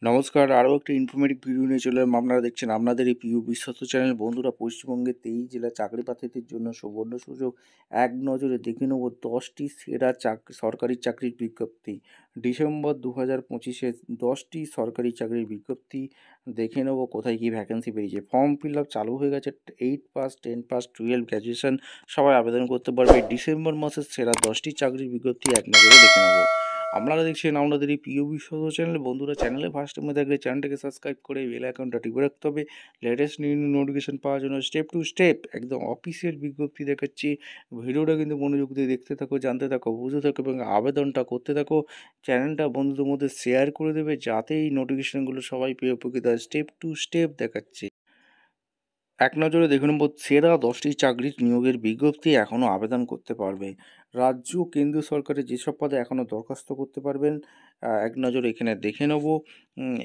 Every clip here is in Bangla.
নমস্কার, আরও একটা ইনফরমেটিভ ভিডিও নিয়ে চলে এলাম। আপনারা দেখছেন আপনাদের এই প্রিয় বিশ্বস্ত চ্যানেল। বন্ধুরা, পশ্চিমবঙ্গের 23 জেলা চাকরি প্রার্থীদের জন্য সুবর্ণ সুযোগ। এক নজরে দেখে নেব 10টি সেরা সরকারি চাকরির বিজ্ঞপ্তি। ডিসেম্বর 2025-এ 10টি সরকারি চাকরির বিজ্ঞপ্তি দেখে নেব কোথায় কী ভ্যাকেন্সি বেরিয়েছে। ফর্ম ফিল আপ চালু হয়ে গেছে। 8 পাস, 10 পাস, 12 গ্র্যাজুয়েশন সবাই আবেদন করতে পারবে। ডিসেম্বর মাসের সেরা 10টি চাকরির বিজ্ঞপ্তি এক নজরে দেখে নেব। আপনারা দেখছেন আপনাদের এই প্রিয় বিশ্বস্ত চ্যানেল। বন্ধুরা, চ্যানেলে ফার্স্ট টাইমে থাকলে চ্যানেলটাকে সাবস্ক্রাইব করে বেল আইকনটা টিপে রাখতে হবে লেটেস্ট নিউ নোটিফিকেশন পাওয়ার জন্য। স্টেপ টু স্টেপ একদম অফিসিয়াল বিজ্ঞপ্তি দেখাচ্ছি। ভিডিওটা কিন্তু মনোযোগ দিয়ে দেখতে থাকো, জানতে থাকো, বুঝতে থাকো এবং আবেদনটা করতে থাকো। চ্যানেলটা বন্ধুদের মধ্যে শেয়ার করে দেবে যাতে এই নোটিফিকেশানগুলো সবাই পেয়ে উপকৃত হয়। স্টেপ টু স্টেপ দেখাচ্ছি। এক নজরে দেখে নেব সেরা 10টি চাকরির নিয়োগের বিজ্ঞপ্তি এখনও আবেদন করতে পারবে। রাজ্য কেন্দ্রীয় সরকারের যেসব পদে এখনও দরখাস্ত করতে পারবেন এক নজরে এখানে দেখে নেব।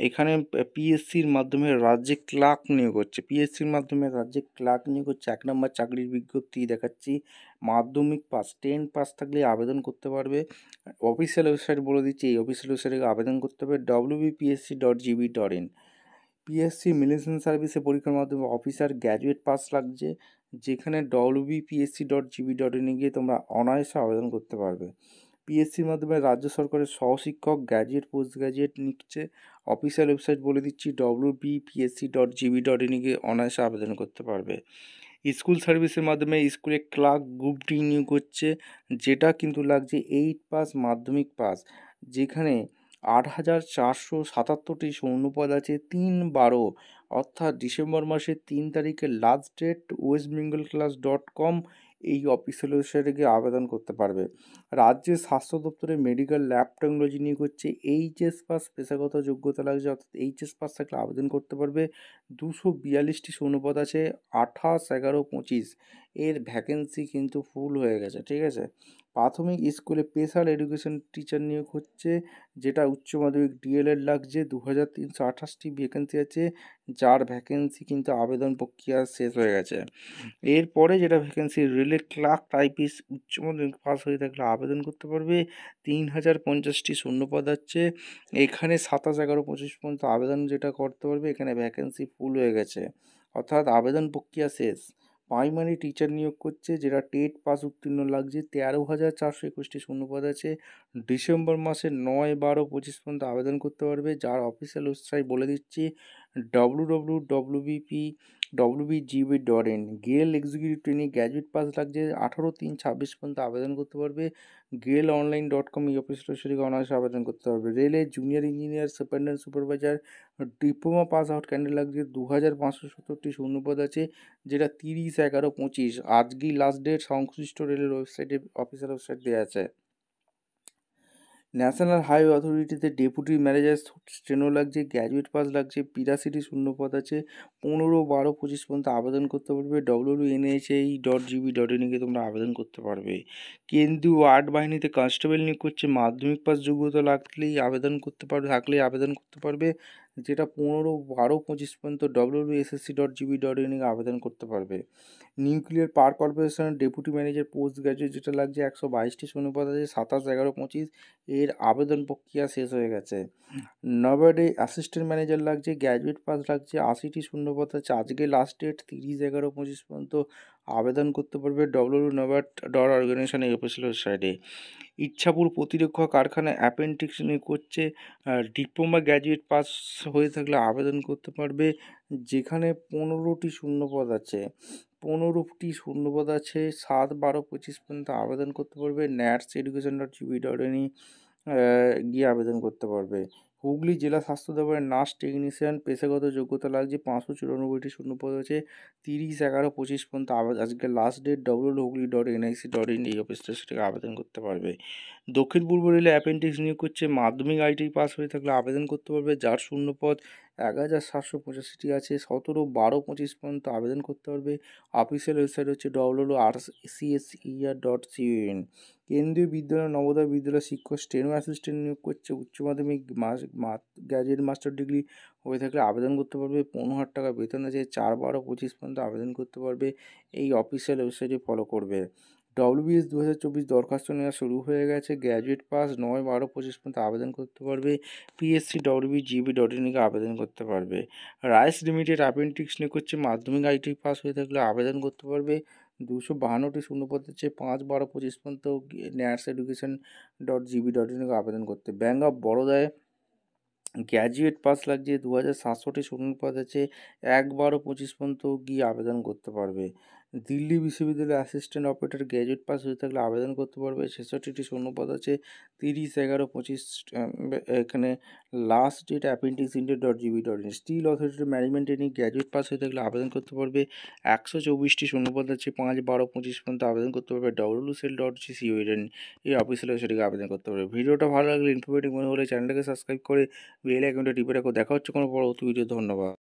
এখানে পিএসসির মাধ্যমে রাজ্যে ক্লার্ক নিয়োগ হচ্ছে। পিএসসির মাধ্যমে রাজ্যে ক্লার্ক নিয়োগ হচ্ছে। 1 নম্বর চাকরির বিজ্ঞপ্তি দেখাচ্ছি। মাধ্যমিক পাস, 10 পাস থাকলে আবেদন করতে পারবে। অফিসিয়াল ওয়েবসাইট বলে দিচ্ছি, এই অফিসিয়াল ওয়েবসাইটে আবেদন করতে হবে wbpsc.gv.in। পিএসসি মিলিটারি সার্ভিসে পরীক্ষার মাধ্যমে অফিসার গ্র্যাজুয়েট পাস লাগছে, যেখানে wbpsc.gv.in গিয়ে তোমরা অনায়াসে আবেদন করতে পারবে। পিএসসির মাধ্যমে রাজ্য সরকারের সহশিক্ষক গ্র্যাজুয়েট পোস্ট গ্র্যাজুয়েট নিচ্ছে। অফিসিয়াল ওয়েবসাইট বলে দিচ্ছি wbpsc.gv.in গিয়ে অনায়াসে আবেদন করতে পারবে। স্কুল সার্ভিসের মাধ্যমে স্কুলে ক্লার্ক গ্রুপ ডি নিয়োগ হচ্ছে, যেটা কিন্তু লাগছে 8 পাস, মাধ্যমিক পাস, যেখানে 8,477টি শূন্যপদ আছে। 3/12 অর্থাৎ ডিসেম্বর মাসের 3 তারিখে লাস্ট ডেট। westbengalclass.com এই অফিসিয়াল ওয়েবসাইটে গিয়ে আবেদন করতে পারবে। রাজ্যের স্বাস্থ্য দপ্তরে মেডিকেল ল্যাব টেকনোলজি নিয়োগ হচ্ছে। এইচএস পাস পেশাগত যোগ্যতা লাগছে, অর্থাৎ এইচএস পাস থাকলে আবেদন করতে পারবে। 242টি শূন্যপদ আছে। 28/11/25 এর ভ্যাকেন্সি কিন্তু ফুল হয়ে গেছে, ঠিক আছে। প্রাথমিক স্কুলে স্পেশাল এডুকেশন টিচার নিয়োগ হচ্ছে, যেটা উচ্চ মাধ্যমিক ডিএলএড লাগছে। 2328টি ভ্যাকেন্সি আছে, যার ভ্যাকেন্সি কিন্তু আবেদন প্রক্রিয়া শেষ হয়ে গেছে। এরপরে যেটা ভ্যাকেন্সি রেলে ক্লার্ক টাইপিস্ট উচ্চ মাধ্যমিক পাস হয়ে থাকলে আবেদন করতে পারবে। 3050টি শূন্যপদ আছে। এখানে 27/11/25 পর্যন্ত আবেদন যেটা করতে পারবে। এখানে ভ্যাকেন্সি ফুল হয়ে গেছে, অর্থাৎ আবেদন প্রক্রিয়া শেষ। প্রাইমারি টিচার নিয়োগ করছে, যেটা টেট পাস উত্তীর্ণ লাগছে। 13,421টি শূন্যপদ আছে। ডিসেম্বর মাসের 9/12/25 পর্যন্ত আবেদন করতে পারবে, যার অফিসিয়াল ওয়েবসাইট বলে দিচ্ছি www.wbgb.in। গেল এক্সিকিউটিভ ট্রেনিং গ্র্যাজুয়েট পাস লাগছে। 18/3/26 পর্যন্ত আবেদন করতে পারবে। GailOnline.com এই অফিসিয়াল ওয়েবসাইটে অনায়াসে আবেদন করতে পারবে। রেলে junior engineer, superintendent supervisor diploma pass out candidate লাগছে। 2,570টি শূন্যপদ আছে, যেটা 30/11/25 আজকেই লাস্ট ডেট। সংশ্লিষ্ট রেলের ওয়েবসাইটে অফিসিয়াল ওয়েবসাইট দেওয়া আছে। ন্যাশনাল হাইওয়ে অথরিটিতে ডেপুটি ম্যানেজার স্টেনো লাগছে। গ্র্যাজুয়েট পাস লাগছে। 82টি শূন্যপদ আছে। 15/12/25 পর্যন্ত আবেদন করতে পারবে। www.nhai.gv.in গিয়ে তোমরা আবেদন করতে পারবে। কেন্দ্রীয় আর্ট বাহিনীতে কনস্টেবল নিয়োগ করছে। মাধ্যমিক পাস যোগ্যতা থাকলেই আবেদন করতে পারবে, যেটা 15/12/25 পর্যন্ত www.ssc.gv.in আবেদন করতে পারবে। নিউক্লিয়ার পাওয়ার কর্পোরেশনের ডেপুটি ম্যানেজার পোস্ট গ্র্যাজুয়েট যেটা লাগছে, 122টি শূন্যপদ আছে। 27/11/25 এর আবেদন প্রক্রিয়া শেষ হয়ে গেছে। নবাডে অ্যাসিস্ট্যান্ট ম্যানেজার লাগছে। গ্র্যাজুয়েট পাস লাগছে। 80টি শূন্যপদ আছে। আজকে লাস্ট ডেট 30/11/25 পর্যন্ত আবেদন করতে পারবে www.nabad.org এই অফিসিয়াল ওয়েবসাইটে। ইচ্ছাপুর প্রতিরক্ষা কারখানায় অ্যাপেন্ডিক্স নিয়োগ করছে। ডিপ্লোমা গ্র্যাজুয়েট পাস হয়ে থাকলে আবেদন করতে পারবে, যেখানে 15টি শূন্যপদ আছে। 7/12/25 পর্যন্ত আবেদন করতে পারবে। nats.education.gv.in গিয়ে আবেদন করতে পারবে। হুগলি জেলা স্বাস্থ্য দপ্তরের নার্স টেকনিশিয়ান পেশাগত যোগ্যতা লাগছে। 594টি শূন্যপদ আছে। 30/11/25 পর্যন্ত আজকে লাস্ট ডেট। www.hugli.nic.in এই অফিসটা সেটাকে আবেদন করতে পারবে। দক্ষিণ পূর্ব রেলে অ্যাপেন্ডিক্স নিয়োগ করছে। মাধ্যমিক আইটি পাস হয়ে থাকলে আবেদন করতে পারবে, যার শূন্যপদ 1,785টি আছে। 17/12/25 পর্যন্ত আবেদন করতে পারবে। অফিসিয়াল ওয়েবসাইট হচ্ছে www.rcser.con। কেন্দ্রীয় বিদ্যালয় নবোদয় বিদ্যালয় শিক্ষক স্টেনো অ্যাসিস্ট্যান্ট নিয়োগ করছে। উচ্চ মাধ্যমিক গ্র্যাজুয়েট মাস্টার ডিগ্রি হয়ে থাকলে আবেদন করতে পারবে। 15,000 টাকা বেতন আছে। 4/12/25 পর্যন্ত আবেদন করতে পারবে। এই অফিসিয়াল ওয়েবসাইটে ফলো করবে। WBS 2024 দরখাস্ত নেওয়া শুরু হয়ে গেছে। গ্র্যাজুয়েট পাস 9/12/25 পর্যন্ত আবেদন করতে পারবে। PSC WB.GB.in এ আবেদন করতে পারবে। রাইস লিমিটেড অ্যাপেন্ডিক্স নিয়োগ করছে। মাধ্যমিক ITI পাস হয়ে থাকলে আবেদন করতে পারবে। 252টি শূন্যপদ আছে। 5/12/25 পর্যন্ত NATSEducation.gb.in এ আবেদন করতে। ব্যাঙ্ক অফ বরোদায় গ্র্যাজুয়েট পাস লাগছে। 2700টি শূন্যপদ আছে। 1/12/25 পর্যন্ত গিয়ে আবেদন করতে পারবে। দিল্লি বিশ্ববিদ্যালয়ের অ্যাসিস্ট্যান্ট অপারেটর গ্র্যাজুয়েট পাস হয়ে থাকলে আবেদন করতে পারবে। 66টি শূন্যপদ আছে। 30/11/25 এখানে last date appendix.gb.in। Steel authority management training graduate pass হয়ে থাকলে আবেদন করতে পারবে। 124টি শূন্যপদ আছে। 5/12/25 পর্যন্ত আবেদন করতে পারবে। wcl.gc.in এই অফিসিয়াল ওয়েবসাইটে আবেদন করতে পারবে। ভিডিওটা ভালো লাগলে ইনফরমেটিভ মনে হলে চ্যানেলটাকে সাবস্ক্রাইব করে বেল আইকনটা টিপে রাখো। দেখা হচ্ছে কোনো পরবর্তী ভিডিও। ধন্যবাদ।